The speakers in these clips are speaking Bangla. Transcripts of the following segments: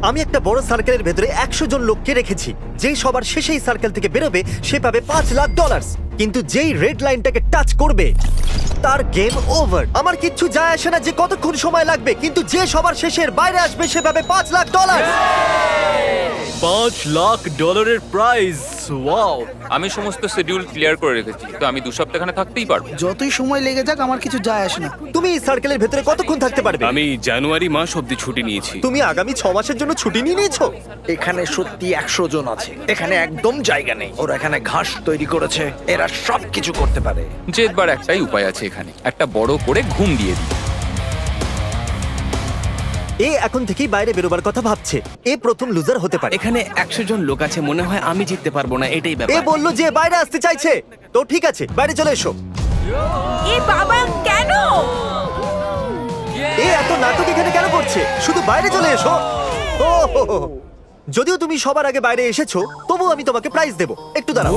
আমি একটা বড় সার্কেলের ভেতরে 100 জন লোককে রেখেছি, যেই সবার শেষেই সার্কেল থেকে বেরোবে সে পাবে $5,00,000। কিন্তু যেই রেড লাইনটাকে টাচ করবে তার গেম ওভার। আমার কিচ্ছু যায় আসে না যে কতক্ষণ সময় লাগবে, কিন্তু যে সবার শেষের বাইরে আসবে সে পাবে $5,00,000। $5,00,000 প্রাইজ। ওয়াও! আমি সমস্ত শিডিউল ক্লিয়ার করে রেখেছি, তো আমি 2 সপ্তাহ এখানে থাকতেই পারবো। যতই সময় লেগে যাক আমার কিছু যায় আসে না। তুমি এই সার্কেলের ভেতরে কতক্ষণ থাকতে পারবে? আমি জানুয়ারি মাস অবধি ছুটি নিয়েছি। তুমি আগামী 6 মাসের জন্য ছুটি নিয়ে নিয়েছো? এখানে সত্যি 100 জন আছে। এখানে একদম জায়গা নেই। ওরা এখানে ঘাস তৈরি করেছে, এরা সব কিছু করতে পারে। জেতবার একটাই উপায় আছে এখানে, একটা বড় করে ঘুম দিয়ে দিই। এ এখন থেকেই বাইরে বেরোবার কথা ভাবছে। এ প্রথম লুজার হতে পারে। এখানে 100 জন লোক আছে, মনে হয় আমি জিততে পারবো না, এটাই এ ব্যাপার। বললো যে বাইরে আসতে চাইছে, তো ঠিক আছে বাইরে চলে এসো। এ বাবা কেন? এ এত নাটক এখানে কেন করছে? শুধু বাইরে চলে এসো। ও হো হো। যদিও তুমি সবার আগে বাইরে এসেছো, তবু আমি তোমাকে প্রাইজ দেবো। একটু দাঁড়াও।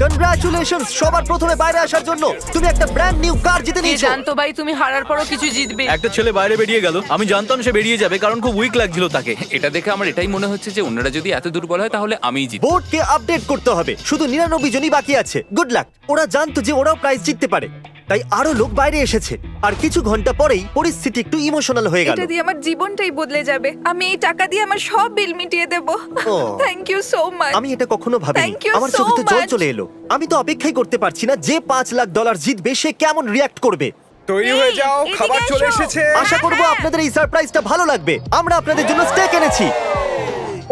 কনগ্রাচুলেশনস সবার প্রথমে বাইরে আসার জন্য। তুমি একটা ব্র্যান্ড নিউ কার জিতে কে নিয়েছো। জানতো ভাই তুমি হারার পরও কিছু জিতবে? একটা ছেলে বাইরে বেরিয়ে গেল, আমি জানতাম সে বেরিয়ে যাবে কারণ খুব উইক লাগছিল তাকে। এটা দেখে আমার এটাই মনে হচ্ছে যে অন্যরা যদি এত দুর্বল হয় তাহলে আমিই জিতবো। বোর্ডকে আপডেট করতে হবে। শুধু 99 জনই বাকি আছে। Good luck. ওরা জানতো যে ওরাও প্রাইজ জিততে পারে, তাই আরো লোক বাইরে এসেছে। আর কিছু ঘন্টা পরেই পরিস্থিতি একটু ইমোশনাল হয়ে গেল। এটা দিয়ে আমার জীবনটাই বদলে যাবে। আমি এই টাকা দিয়ে আমার সব বিল মিটিয়ে দেব। ও। Thank you so much. আমি এটা কখনো ভাবিনি। Thank you আমার so চোখে তো জল much. চলে এলো। আমি তো অপেক্ষাই করতে পারছি না যে $5,00,000 জিতবে সে কেমন রিয়াক্ট করবে। তৈরি হয়ে যাও, এদিকে খাবার চলে এসো। এসেছে। আশা করবো আপনাদের এই সারপ্রাইজটা ভালো লাগবে। আমরা আপনাদের জন্য স্টেক এনেছি।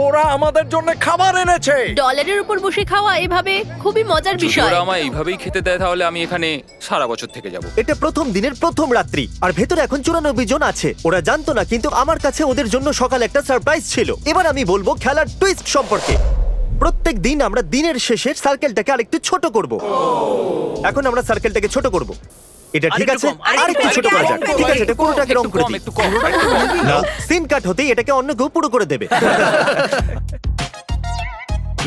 ওরা আমাদের জন্য খাবার এনেছে। ডলারের উপর বসে খাওয়া এভাবে খুবই মজার যদি বিষয়। ওরা আমায় এইভাবেই খেতে দেয় তাহলে আমি এখানে সারা বছর থেকে যাব। এটা প্রথম দিনের প্রথম রাত্রি, আর ভেতরে এখন 94 জন আছে। ওরা জানতো না, কিন্তু আমার কাছে ওদের জন্য সকালে একটা সারপ্রাইজ ছিল। এবার আমি বলবো খেলার টুইস্ট সম্পর্কে। প্রত্যেক দিন আমরা দিনের শেষে সার্কেলটাকে আরেকটু ছোট করব। এখন আমরা সার্কেলটাকে ছোট করব। এটা ঠিক আছে? আরেকটু ছোট করা যাক। ঠিক আছে, এটা পুরোটাকে রং করে দিই। একটু কম। না, সিন কাট হতেই এটাকে অন্য কেউ পুরো করে দেবে।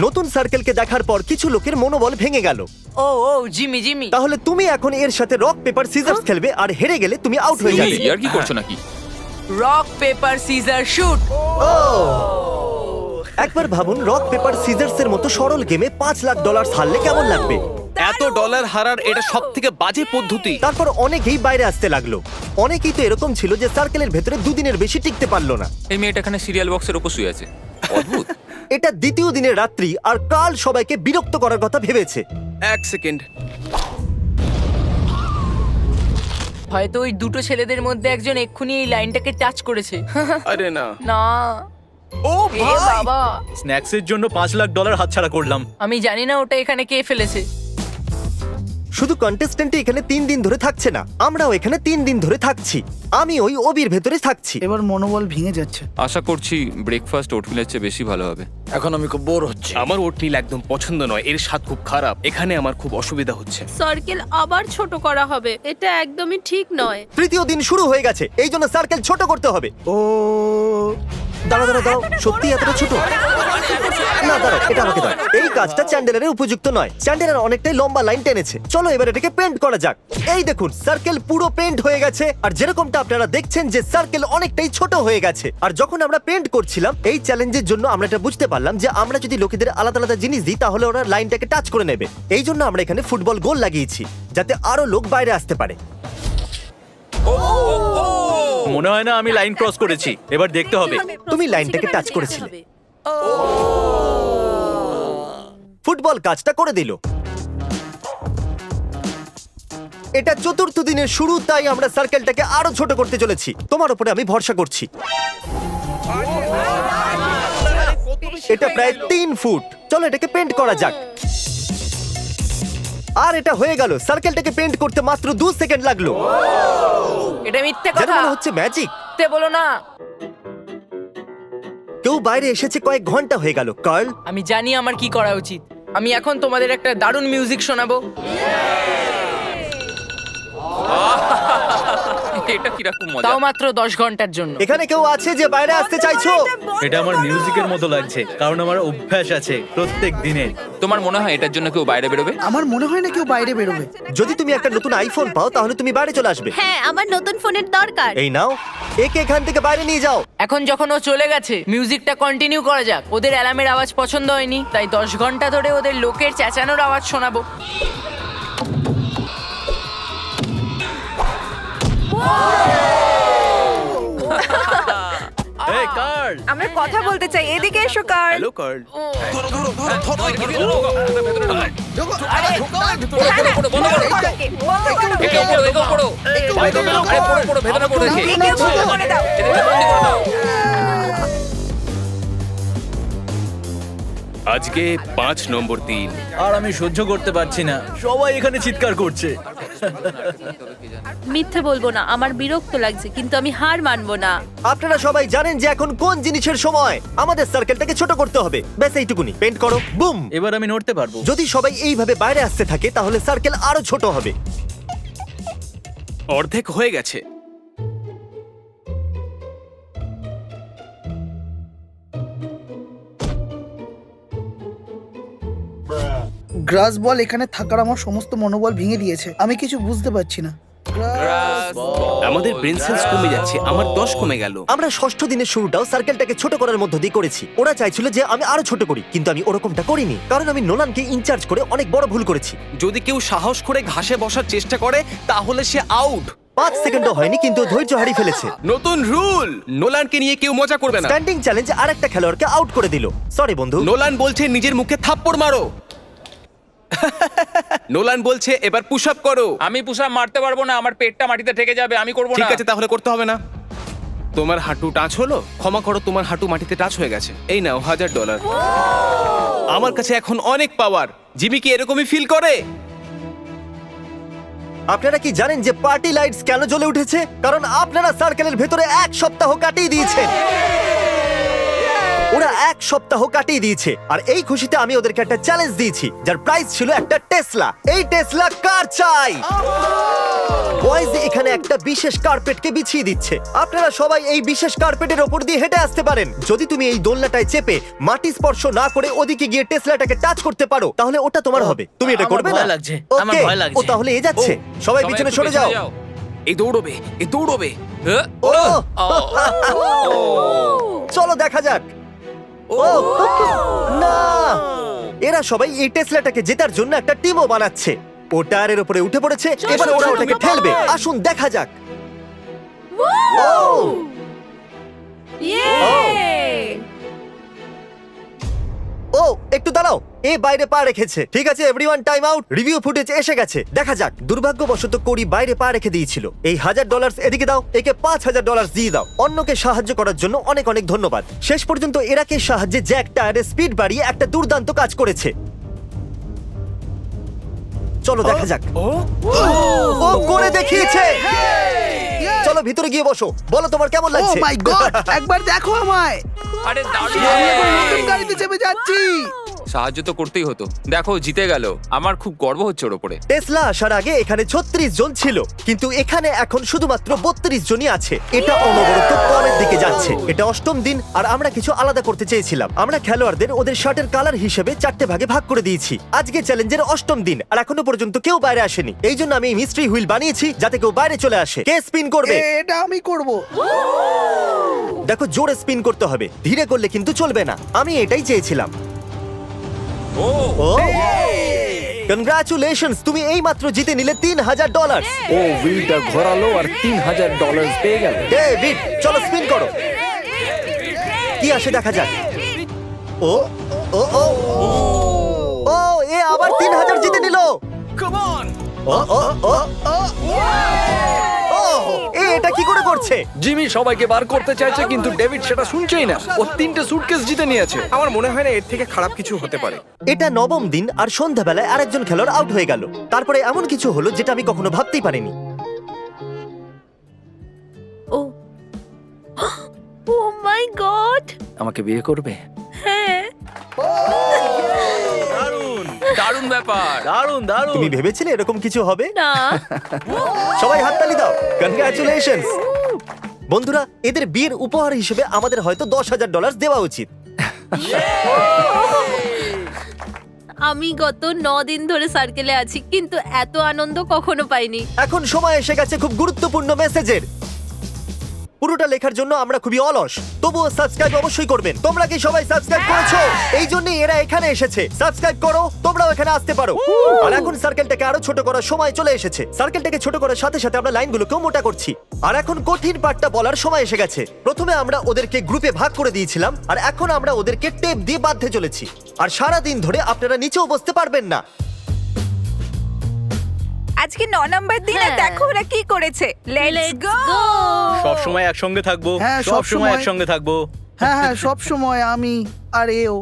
নতুন সার্কেলকে দেখার পর কিছু লোকের মনোবল ভেঙে গেল। ও ও জিমি জিমি। তাহলে তুমি এখন এর সাথে রক পেপার সিজার্স খেলবে, আর হেরে গেলে তুমি আউট হয়ে তুমি যাবে। আর কি করছো নাকি? Rock paper scissor shoot. একবার ভাবুন, রক পেপার সিজার্স এর মতো সরল গেমে $5,00,000 হারলে কেমন লাগবে। এত ডলার হারার এটা সবথেকে বাজে পদ্ধতি। তারপর অনেকেই বাইরে আসতে লাগলো। অনেকেই তো এরকম ছিল যে সার্কেলের ভেতরে 2 দিনের বেশি টিকতে পারলো না। এই মেয়েটা এখানে সিরিয়াল বক্সের উপর শুয়ে আছে। অদ্ভুত। এটা দ্বিতীয় দিনের রাত্রি, আর কাল সবাইকে বিরক্ত করার কথা ভেবেছে। 1 সেকেন্ড। হয়তো ওই দুটো ছেলেদের মধ্যে একজন এক্ষুনি এই লাইনটাকে টাচ করেছে। আরে না। না। ও এ বাবা, স্ন্যাক্সের জন্য $5,00,000 হাতছাড়া করলাম। আমি জানি না ওটা এখানে কে ফেলেছে। শুধু কন্টেস্ট্যান্ট এখানে 3 দিন ধরে থাকছে না, আমরাও এখানে 3 দিন ধরে থাকছি। আমি ওই ওবির ভেতরে থাকছি। এবার মনোবল ভেঙে যাচ্ছে। আশা করছি ব্রেকফাস্ট ওটমিলের চেয়ে বেশি ভালো হবে। এখন আমি খুব বোর হচ্ছি। আমার ওটমিল একদম পছন্দ নয়, এর স্বাদ খুব খারাপ। এখানে আমার খুব অসুবিধা হচ্ছে। সার্কেল আবার ছোট করা হবে, এটা একদমই ঠিক নয়। তৃতীয় দিন শুরু হয়ে গেছে, এই জন্য সার্কেল ছোট করতে হবে। ও দাঁড়া দাঁড়া দাও, সত্যি এতটা ছোট? না দাঁড়াও, এটা আমাকে দাও। এই কাজটা চ্যান্ডেলারের উপযুক্ত নয়। চ্যান্ডেলার অনেকটাই লম্বা লাইন টেনেছে। চলো এবার এটাকে পেন্ট করা যাক। এই দেখুন, সার্কেল পুরো পেন্ট হয়ে গেছে। আর যেরকমটা আপনারা দেখছেন যে সার্কেল অনেকটাই ছোট হয়ে গেছে। আর যখন আমরা পেন্ট করছিলাম এই চ্যালেঞ্জের জন্য, আমরা এটা বুঝতে পারলাম যে আমরা যদি লোকেদের আলাদা আলাদা জিনিস দিই তাহলে ওরা লাইনটাকে টাচ করে নেবে। এই জন্য আমরা এখানে ফুটবল গোল লাগিয়েছি, যাতে আরো লোক বাইরে আসতে পারে। মনে হয় না আমি লাইন ক্রস করেছি, এবার দেখতে হবে। তুমি লাইনটাকে টাচ করেছিলে। ফুটবল কাজটা করে দিল। এটা চতুর্থ দিনের শুরু, তাই আমরা সার্কেলটাকে আরো ছোট করতে চলেছি। তোমার উপরে আমি ভরসা করছি। এটা প্রায় 3 ফুট। চলো এটাকে পেন্ট করা যাক। আর এটা হয়ে গেল। সার্কেলটাকে পেন্ট করতে মাত্র 2 সেকেন্ড লাগলো। এটা মিথ্যে যেন কথা। মনে হচ্ছে ম্যাজিক। মিথ্যে বলো না। কেউ বাইরে এসেছে কয়েক ঘন্টা হয়ে গেল। কার্ল, আমি জানি আমার কি করা উচিত। আমি এখন তোমাদের একটা দারুণ মিউজিক শোনাবো। এটা কিরকম মজা। তাও মাত্র 10 ঘন্টার জন্য। এখানে কেউ আছে যে বাইরে আসতে চাইছো? এটা আমার মিউজিকের মতো লাগছে কারণ আমার অভ্যাস আছে প্রত্যেক দিনের। তোমার মনে হয় এটার জন্য কেউ বাইরে বেরোবে? আমার মনে হয় না কেউ বাইরে বেরোবে। যদি তুমি একটা নতুন আইফোন পাও তাহলে তুমি বাইরে চলে আসবে। হ্যাঁ আমার নতুন ফোনের দরকার। এই নাও, একে এখান থেকে বাইরে নিয়ে যাও। এখন যখন ও চলে গেছে মিউজিকটা কন্টিনিউ করা যাক। ওদের অ্যালার্মের আওয়াজ পছন্দ হয়নি, তাই 10 ঘন্টা ধরে ওদের লোকের চেঁচানোর আওয়াজ শোনাবো। এই কার্ল, আমরা কথা বলতে চাই, এদিকে এসো কার। Hello curl. আজকে 5 নম্বর দিন। আর আমি সহ্য করতে পারছি না, সবাই এখানে চিৎকার করছে। মিথ্যে বলবো না, আমার বিরক্ত লাগছে, কিন্তু আমি হার মানবো না। আপনারা সবাই জানেন যে এখন কোন জিনিসের সময়। আমাদের সার্কেলটাকে ছোট করতে হবে, ব্যাস এইটুকুনি। পেন্ট করো, বুম। এবার আমি নড়তে পারবো। যদি সবাই এইভাবে বাইরে আসতে থাকে তাহলে সার্কেল আরো ছোট হবে। অর্ধেক হয়ে গেছে। গ্রাস বল এখানে থাকার আমার সমস্ত মনোবল ভেঙে দিয়েছে। আমি কিছু বুঝতে পারছি না। আমাদের ব্রেন সেলস কমে যাচ্ছে। আমার 10 কমে গেল। আমরা ষষ্ঠ দিনের শুরুটাও সার্কেলটাকে ছোট করার মধ্য দিয়ে করেছি। ওরা চাইছিল যে আমি আরো ছোট করি, কিন্তু আমি ওরকমটা করিনি, কারণ আমি নোলানকে ইনচার্জ করে অনেক বড় ভুল করেছি। যদি কেউ সাহস করে ঘাসে বসার চেষ্টা করে তাহলে সে আউট। 5 সেকেন্ডও হয়নি কিন্তু ও ধৈর্য হারিয়ে ফেলেছে। নতুন রুল, নোলানকে নিয়ে কেউ মজা করবে না। স্ট্যান্ডিং চ্যালেঞ্জ আরেকটা খেলোয়াড়কে আউট করে দিল। সরি বন্ধু। নোলান বলছে নিজের মুখে থাপ্পড় মারো। নোলান বলছে এবার পুশ আপ করো। আমি পুষাপ মারতে পারবো না, আমার পেটটা মাটিতে ঠেকে যাবে, আমি করবো না। ঠিক আছে, তাহলে করতে হবে না। তোমার হাঁটু টাচ হলো? ক্ষমা করো, তোমার হাঁটু মাটিতে টাচ হয়ে গেছে। এই নাও $1000। আমার কাছে এখন অনেক পাওয়ার। জিমি কি এরকমই ফিল করে? আপনারা কি জানেন যে পার্টি লাইটস কেন জ্বলে উঠেছে? কারণ আপনারা সার্কেলের ভেতরে 1 সপ্তাহ কাটিয়ে দিয়েছেন। ওরা 1 সপ্তাহ কাটিয়ে দিয়েছে, আর এই খুশিতে আমি ওদেরকে একটা চ্যালেঞ্জ দিয়েছি, যার প্রাইস ছিল একটা টেসলা। এই টেসলা কার চাই? বয়েজ এখানে একটা বিশেষ কার্পেটকে বিছিয়ে দিচ্ছে। আপনারা সবাই এই বিশেষ কার্পেটের ওপর দিয়ে হেঁটে আসতে পারেন। যদি তুমি এই দোলনাটায় চেপে মাটি স্পর্শ না করে ওদিকে গিয়ে টেসলাটাকে টাচ করতে পারো তাহলে ওটা তোমার হবে। তুমি এটা আমার করবে না? ভয় লাগছে, আমার Okay, ভয় লাগছে। ও তাহলে এ যাচ্ছে। সবাই পিছনে একটু সরে যাও। এই দৌড়বে, এই দৌড়বে। ও চলো দেখা যাক। ও না, এরা সবাই এই টেসলাটাকে জেতার জন্য একটা টিমও বানাচ্ছে। ও টায়ারের উপরে উঠে পড়েছে, এবার ওরা ওটাকে ঠেলবে। আসুন দেখা যাক। ও ইয়ে! ও একটু দাঁড়াও, এ বাইরে পা রেখেছে। ঠিক আছে everyone, time out. Review footage এসে গেছে, দেখা যাক। দুর্ভাগ্যবশত কোরি বাইরে পা রেখে দিয়েছিল। এই $1000 এদিকে দাও, একে $5000 দিয়ে দাও। অন্যকে সাহায্য করার জন্য অনেক অনেক ধন্যবাদ। শেষ পর্যন্ত এরাকে সাহায্যে জ্যাক টায়ারের স্পিড বাড়িয়ে একটা দুর্দান্ত কাজ করেছে। চলো দেখা যাক। ও করে দেখিয়েছে। চলো ভিতরে গিয়ে বসো, বলো তোমার কেমন ও লাগছে। মাই গড, একবার দেখো আমায়। আরে আমি এখন নতুন গাড়িতে চেপে যাচ্ছি। সাহায্য তো করতেই হতো। দেখো জিতে গেল, আমার খুব গর্ব হচ্ছে ওর উপরে। টেসলা আসার আগে এখানে 36 জন ছিল, কিন্তু এখানে এখন শুধুমাত্র 32 জনই আছে। এটা অনবরত পরের দিকে যাচ্ছে। এটা 8ম দিন, আর আমরা কিছু আলাদা করতে চেয়েছিলাম। আমরা খেলোয়াড়দের ওদের শার্টের কালার হিসেবে 4টে ভাগে ভাগ করে দিয়েছি। আজকে চ্যালেঞ্জের 8ম দিন, আর এখনো পর্যন্ত কেউ বাইরে আসেনি। এই জন্য আমি মিস্ট্রি হুইল বানিয়েছি যাতে কেউ বাইরে চলে আসে। কে স্পিন করবে? এটা আমি করব। দেখো জোরে স্পিন করতে হবে, ধীরে করলে কিন্তু চলবে না। আমি এটাই চেয়েছিলাম। ও কনগ্রাচুলেশনস, তুমি এইমাত্র জিতে নিলে $3000। ও হুইলটা ঘোরালো আর $3000 পেয়ে গেল। ডেভিড চলো স্পিন করো, কি আসে দেখা যাক। ও ও ও ও এ আবার 3000 জিতে নিল। Come on. ও ও ও ও এ এটা কি করে করছে? জিমি সবাইকে বার করতে চাইছে কিন্তু ডেভিড সেটা শুনছেই না। ও 3টে সুটকেস জিতে নিয়েছে। আমার মনে হয় না এর থেকে খারাপ কিছু হতে পারে। এটা 9ম দিন, আর সন্ধ্যাবেলায় আরেকজন খেলোয়াড় আউট হয়ে গেল। তারপরে এমন কিছু হলো যেটা আমি কখনো ভাবতেই পারিনি। ও ও মাই গড, আমাকে বিয়ে করবে? হ্যাঁ। দারুণ ব্যাপার। দারুণ দারুণ। তুমি ভেবেছিলে এরকম কিছু হবে? না সবাই হাততালি দাও, কনগ্রাচুলেশনস। বন্ধুরা, এদের বিয়ের উপহার হিসেবে আমাদের হয়তো $10,000 দেওয়া উচিত। আমি গত 9 দিন ধরে সার্কেলে আছি কিন্তু এত আনন্দ কখনো পাইনি। এখন সময় এসে গেছে খুব গুরুত্বপূর্ণ মেসেজের। পুরোটা লেখার জন্য আমরা খুবই অলস, তবুও সাবস্ক্রাইব অবশ্যই করবেন। তোমরা কি সবাই সাবস্ক্রাইব করেছো? এই জন্যই এরা এখানে এসেছে। সাবস্ক্রাইব করো, তোমরাও এখানে আসতে পারো। আর এখন সার্কেলটাকে আরো ছোট করার সময় চলে এসেছে। সার্কেলটাকে ছোট করার সাথে সাথে আমরা লাইনগুলোকেও মোটা করছি। আর এখন কঠিন পার্টটা বলার সময় এসে গেছে। প্রথমে আমরা ওদেরকে গ্রুপে ভাগ করে দিয়েছিলাম, আর এখন আমরা ওদেরকে টেপ দিয়ে বাঁধতে চলেছি। আর সারা দিন ধরে আপনারা নিচেও বসতে পারবেন না। আজকে 9 নম্বর দিন আর হ্যাঁ। দেখো ওরা কি করেছে। Let's Let's go. go! সব সময় একসঙ্গে থাকবো। হ্যাঁ, সব সময় সবসময়। একসঙ্গে থাকবো। হ্যাঁ হ্যাঁ, সব সময় আমি আর এও।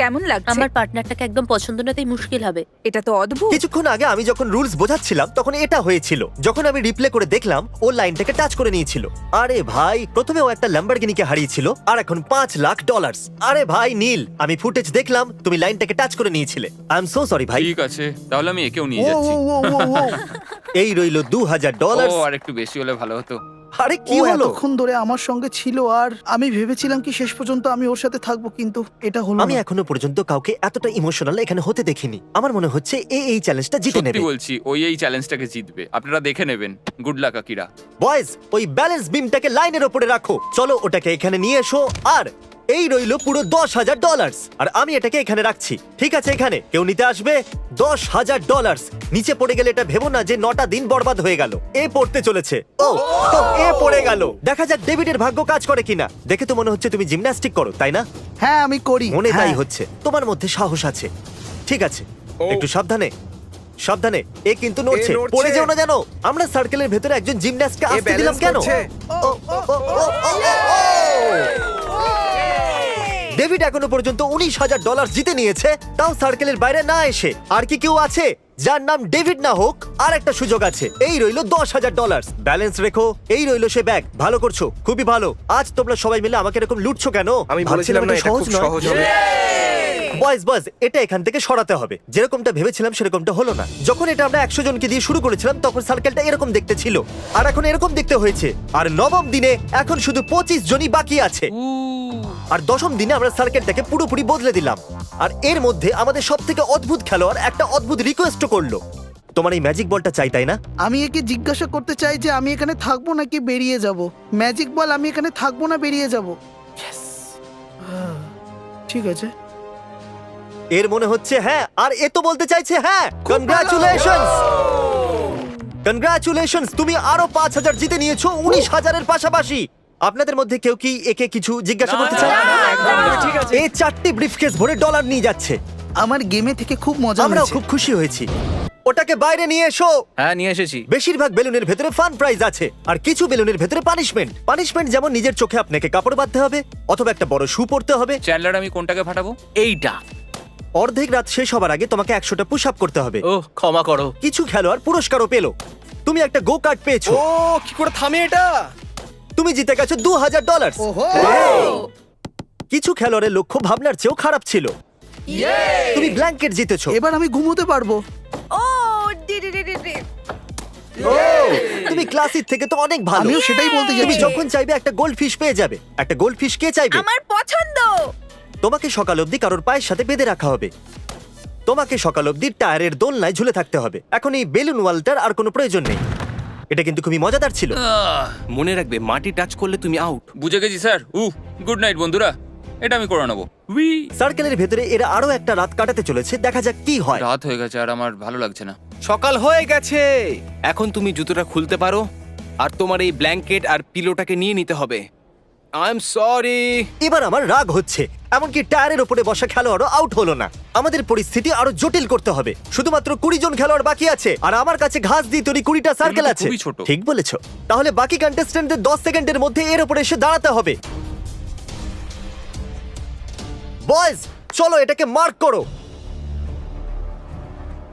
কেমন লাগছে? আমার পার্টনারটাকে একদম পছন্দ না, তাই মুশকিল হবে। এটা তো অদ্ভুত। কিছুক্ষণ আগে আমি যখন রুলস বোঝাচ্ছিলাম তখন এটা হয়েছিল। যখন আমি রিপ্লে করে দেখলাম ও লাইনটাকে টাচ করে নিয়েছিল। আরে ভাই, প্রথমে ও একটা ল্যাম্বরগিনিকে হারিয়েছিল, আর এখন $5 লাখ। আরে ভাই নীল, আমি ফুটেজ দেখলাম, তুমি লাইনটাকে টাচ করে নিয়েছিলে। আই এম সো সরি ভাই। ঠিক আছে, তাহলে আমি একেও নিয়ে ও যাচ্ছি। ও ও ও ও। এই রইলো $2,000। ও আর একটু বেশি হলে ভালো হতো। আরে কি ও হলো? এতক্ষণ ধরে আমার সঙ্গে ছিল আর আমি ভেবেছিলাম কি শেষ পর্যন্ত আমি ওর সাথে থাকবো, কিন্তু এটা হলো আমি না। এখনো পর্যন্ত কাউকে এতটা ইমোশনাল এখানে হতে দেখিনি। আমার মনে হচ্ছে এই চ্যালেঞ্জটা জিতে সত্যি নেবে। বলছি, ওই এই চ্যালেঞ্জটাকে জিতবে। আপনারা দেখে নেবেন। Good luck Akira. বয়েজ, ওই ব্যালেন্স বিমটাকে লাইনের উপরে রাখো। চলো ওটাকে এখানে নিয়ে এসো। আর এই রইলো পুরো $10,000, আর আমি এটাকে এখানে রাখছি। ঠিক আছে, এখানে কেউ নিতে আসবে? $10,000 নিচে পড়ে গেলে এটা ভেবো না যে 9টা দিন বরবাদ হয়ে গেল। এ পড়তে চলেছে। ও এ পড়ে গেল। দেখা যাক ডেভিডের ভাগ্য কাজ করে কিনা। দেখে তো মনে হচ্ছে তুমি জিমন্যাস্টিক করো, তাই না? হ্যাঁ আমি করি। মনে তাই হ্যাঁ। হচ্ছে। তোমার মধ্যে সাহস আছে। ঠিক আছে, একটু সাবধানে সাবধানে। এ কিন্তু নড়ছে, নড়ছে। পড়ে যেও না জানো। আমরা সার্কেলের ভেতরে একজন জিমন্যাস্টকে আসতে দিলাম কেন? ও, ও, ও, ও, ও, ও। ডেভিড এখনো পর্যন্ত $19,000 জিতে নিয়েছে, তাও সার্কেলের বাইরে না এসে। আর কি কেউ আছে যার নাম ডেভিড না হোক? আর একটা সুযোগ আছে। এই রইলো $10,000। ব্যালেন্স রেখো। এই রইলো সে ব্যাগ। ভালো করছো, খুবই ভালো। আজ তোমরা সবাই মিলে আমাকে এরকম লুটছো কেন? আমি ভাবছিলাম বলেছিলাম না এটা এটা খুব সহজ হবে। বয়েজ, এটা এখান থেকে সরাতে হবে। যেরকমটা ভেবেছিলাম সেরকমটা হলো না। যখন এটা আমরা 100 জনকে দিয়ে শুরু করেছিলাম তখন সার্কেলটা এরকম দেখতে ছিল, আর এখন এরকম দেখতে হয়েছে। আর 9ম দিনে এখন শুধু 25 জনই বাকি আছে। আর 10ম দিনে আমরা সার্কেলটাকে পুরোপুরি বদলে দিলাম। আর এর মধ্যে আমাদের সবথেকে অদ্ভুত খেলোয়াড় একটা অদ্ভুত রিকোয়েস্ট করলো। তোমার এই ম্যাজিক বলটা চাই, তাই না? আমি একে জিজ্ঞাসা করতে চাই যে আমি এখানে থাকবো নাকি বেরিয়ে যাব। ম্যাজিক বল, আমি এখানে থাকবো না বেরিয়ে যাব? ঠিক আছে। এর মনে হচ্ছে হ্যাঁ, আর এ তো বলতে চাইছে হ্যাঁ। কনগ্রাচুলেশনস, কনগ্রাচুলেশনস, তুমি আরো 5,000 জিতে নিয়েছো 19,000-এর পাশাপাশি। আপনাদের মধ্যে কেউ কি একে কিছু জিজ্ঞাসা করতে চায়? ঠিক আছে। এই 4টি ব্রিফকেস ভরে ডলার নিয়ে যাচ্ছে। আমার গেমে থেকে খুব মজা আমরাও হয়েছে। খুব খুশি হয়েছি। ওটাকে বাইরে নিয়ে এসো। হ্যাঁ, নিয়ে এসেছি। বেশিরভাগ বেলুনের ভেতরে ফান প্রাইজ আছে, আর কিছু বেলুনের ভেতরে পানিশমেন্ট। যেমন নিজের চোখে আপনাকে কাপড় বাঁধতে হবে, অথবা একটা বড় শু পরতে হবে। চ্যান্ডলার, আমি কোনটাকে ফাটাবো? এইটা। অর্ধেক রাত শেষ হবার আগে তোমাকে 100টা পুশ আপ করতে হবে। ও ক্ষমা করো। কিছু খেলোয়াড় পুরস্কারও পেলো। তুমি একটা গো কার্ট পেয়েছো। ও কি করে থামে এটা? তুমি জিতে গেছো $2,000। ওহো। কিছু খেলোয়াড়ের লক্ষ্য ভাবনার চেয়েও খারাপ ছিল। তুমি ব্ল্যাঙ্কেট জিতেছো। এবার আমি ঘুমোতে পারবো। ও ডি ডি ডি ডি ডি। তুমি ক্লাসিক থেকে তো অনেক ভালো। আমিও সেটাই বলতে তুমি যাচ্ছি। যখন চাইবে একটা গোল্ড ফিশ পেয়ে যাবে। একটা গোল্ড ফিশ কে চাইবে? আমার পছন্দ। তোমাকে সকাল অবধি কারোর পায়ের সাথে বেঁধে রাখা হবে। তোমাকে সকাল অবধি টায়ারের দোলনায় ঝুলে থাকতে হবে। এখন এই বেলুন ওয়ালটার আর কোনো প্রয়োজন নেই। এটা কিন্তু খুবই মজাদার ছিল। মনে রাখবে, মাটি টাচ করলে তুমি আউট। বুঝে গেছি স্যার। গুড নাইট বন্ধুরা, এটা আমি করে নেবো। উই। সার্কেলের ভেতরে এরা আরো একটা রাত কাটাতে চলেছে। দেখা যাক কি হয়। রাত হয়ে গেছে আর আমার ভালো লাগছে না। সকাল হয়ে গেছে। এখন তুমি জুতোটা খুলতে পারো, আর তোমার এই ব্ল্যাঙ্কেট আর পিলোটাকে নিয়ে নিতে হবে। I am sorry. এবার আমার রাগ হচ্ছে। এমনকি টায়ারের উপরে বসা খেলোয়াড়ও আউট হলো না। আমাদের পরিস্থিতি আরো জটিল করতে হবে। শুধুমাত্র 20 জন খেলোয়াড় বাকি আছে, আর আমার কাছে ঘাস দিয়ে তৈরি 20টা সার্কেল আছে। খুবই ছোট। ঠিক বলেছো। তাহলে বাকি কন্টেস্ট্যান্টদের 10 সেকেন্ডের মধ্যে এর উপরে এসে দাঁড়াতে হবে। বয়েজ, চলো এটাকে মার্ক করো।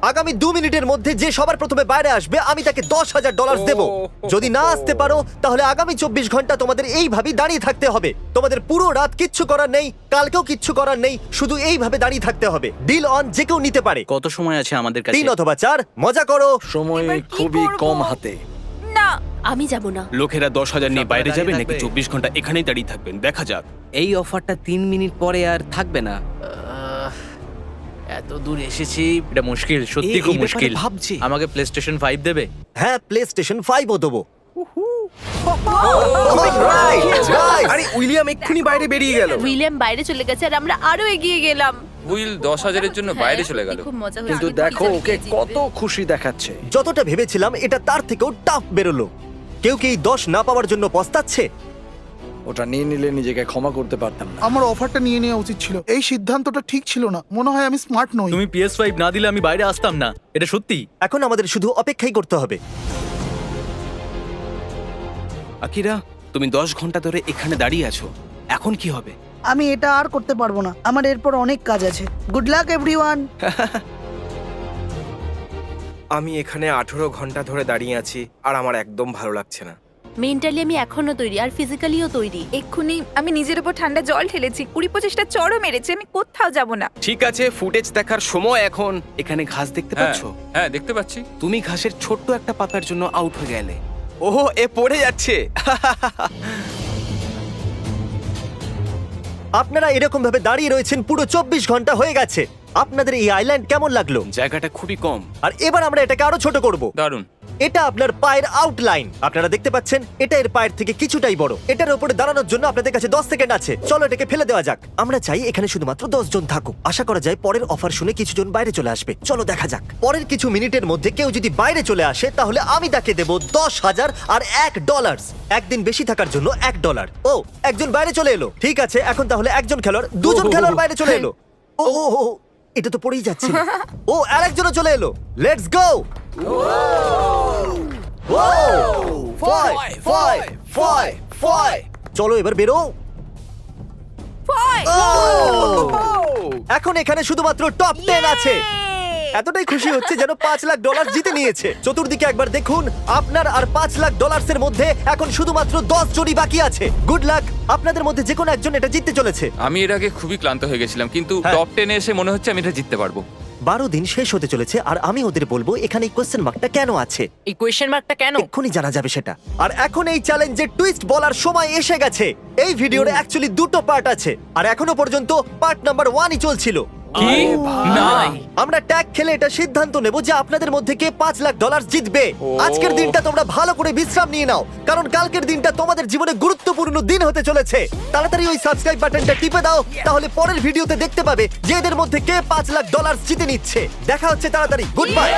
আগামী 2 মিনিটের মধ্যে যে সবার প্রথমে বাইরে আসবে আমি তাকে $10,000 দেব। যদি না আসতে পারো তাহলে আগামী 24 ঘন্টা তোমাদের এইভাবেই দাঁড়িয়ে থাকতে হবে। তোমাদের পুরো রাত কিচ্ছু করার নেই, কালকেও কিচ্ছু করার নেই, শুধু এইভাবে দাঁড়িয়ে থাকতে হবে। ডিল অন, যে কেউ নিতে পারে। কত সময় আছে আমাদের কাছে? 3 অথবা 4, মজা করো। সময় এবার কি খুবই করবো? কম হাতে। না, আমি যাব না। লোকেরা 10,000 নিয়ে বাইরে যাবে নাকি থাকবে। 24 ঘন্টা এখানেই দাঁড়িয়ে থাকবেন দেখা যাক। এই অফারটা 3 মিনিট পরে আর থাকবে না। এত দূর এসেছি, এটা মুশকিল, সত্যি এই খুব ব্যাপারে মুশকিল। ভাবছি। আমাকে PlayStation 5 দেবে? হ্যাঁ, PlayStation 5ও দেবো। Alright, guys! আরে উইলিয়াম এক্ষুনি বাইরে বেরিয়ে গেল। উইলিয়াম বাইরে চলে গেছে আর আমরা আরো এগিয়ে গেলাম। উইল 10,000-এর জন্য বাইরে চলে গেল। খুব মজা হয়েছে। কিন্তু দেখো ওকে কত খুশি দেখাচ্ছে। যতটা ভেবেছিলাম এটা তার থেকেও টাফ বেরোলো। কেউ কি এই 10 না পাওয়ার জন্য পস্তাচ্ছে? ওটা নিয়ে নিলে নিজেকে ক্ষমা করতে পারতাম না। আমার অফারটা নিয়ে নেওয়া উচিত ছিল। এই সিদ্ধান্তটা ঠিক ছিল না। মনে হয় আমি স্মার্ট নই। তুমি PS5 না দিলে আমি বাইরে আসতাম না, এটা সত্যি। এখন আমাদের শুধু অপেক্ষাই করতে হবে। আকিরা, তুমি 10 ঘন্টা ধরে এখানে দাঁড়িয়ে আছো, এখন কি হবে? আমি এটা আর করতে পারবো না। আমার এরপর অনেক কাজ আছে। Good luck everyone. আমি এখানে 18 ঘন্টা ধরে দাঁড়িয়ে আছি আর আমার একদম ভালো লাগছে না। মেন্টালি আমি এখনো তৈরি আর ফিজিক্যালিও তৈরি। এক্ষুনি আমি নিজের উপর ঠান্ডা জল ঢেলেছি, 20-25টা চড়ও মেরেছি, আমি কোথাও যাব না। ঠিক আছে, ফুটেজ দেখার সময় এখন। এখানে ঘাস দেখতে হ্যাঁ পাচ্ছো? হ্যাঁ, দেখতে পাচ্ছি। তুমি ঘাসের ছোট্ট একটা পাতার জন্য আউট হয়ে গেলে। ওহো, এ পড়ে যাচ্ছে। আপনারা এরকম ভাবে দাঁড়িয়ে রয়েছেন পুরো 24 ঘন্টা হয়ে গেছে। আপনাদের এই আইল্যান্ড কেমন লাগলো? জায়গাটা খুবই কম। আর এবার আমরা এটাকে আরো ছোট করব। দারুণ। এটা আপনার পায়ের আউটলাইন। আপনারা দেখতে পাচ্ছেন এটা এর পায়ের থেকে কিছুটাই বড়। এটার উপরে দাঁড়ানোর জন্য আপনাদের কাছে 10 সেকেন্ড আছে। চলো এটাকে ফেলে দেওয়া যাক। আমরা চাই এখানে শুধুমাত্র 10 জন থাকুক। আশা করা যায় পরের অফার শুনে কিছু জন বাইরে চলে আসবে। চলো দেখা যাক। পরের কিছু মিনিটের মধ্যে কেউ যদি বাইরে চলে আসে তাহলে আমি তাকে দেব $10,000 আর $1। একদিন বেশি থাকার জন্য $1। ও, একজন বাইরে চলে এলো। ঠিক আছে, এখন তাহলে একজন খেলোয়াড়, দুজন খেলোয়াড় বাইরে চলে এলো। ও ও ও, এটা তো পড়েই যাচ্ছে। ও, আরেকজনও চলে এলো। Let's go. চলো এবার বেরো। এখন এখানে শুধুমাত্র টপ 10 আছে। এতটাই খুশি হচ্ছে যেন $5,00,000 জিতে নিয়েছে। চতুর্দিকে একবার দেখুন, আপনার আর $5,00,000 এর মধ্যে এখন শুধুমাত্র 10 জনই বাকি আছে। গুড লাক, আপনাদের মধ্যে যে কোনো একজন এটা জিততে চলেছে। আমি এর আগে খুবই ক্লান্ত হয়ে গেছিলাম, কিন্তু হ্যাঁ। টপ 10-এ এসে মনে হচ্ছে আমি এটা জিততে পারবো। 12 দিন শেষ হতে চলেছে আর আমি ওদের বলবো এখানে কোয়েশ্চেন মার্কটা কেন আছে। এই কোয়েশ্চেন মার্কটা কেন? এক্ষুনি জানা যাবে সেটা। আর এখন এই চ্যালেঞ্জের টুইস্ট বলার সময় এসে গেছে। এই ভিডিওর অ্যাকচুয়ালি দুটো পার্ট আছে আর এখনো পর্যন্ত পার্ট নাম্বার 1ই চলছিল। কি? না। আমরা ট্যাগ খেলে এটা সিদ্ধান্ত নেব যে আপনাদের মধ্যে কে $5,00,000 জিতবে। আজকের দিনটা তোমরা ভালো করে বিশ্রাম নিয়ে নাও, কারণ কালকের দিনটা তোমাদের জীবনে গুরুত্বপূর্ণ দিন হতে চলেছে। তাড়াতাড়ি ওই সাবস্ক্রাইব বাটনটা টিপে দাও, তাহলে পরের ভিডিওতে দেখতে পাবে যে এদের মধ্যে কে $5,00,000 জিতে নিচ্ছে। দেখা হচ্ছে তাড়াতাড়ি। Good bye.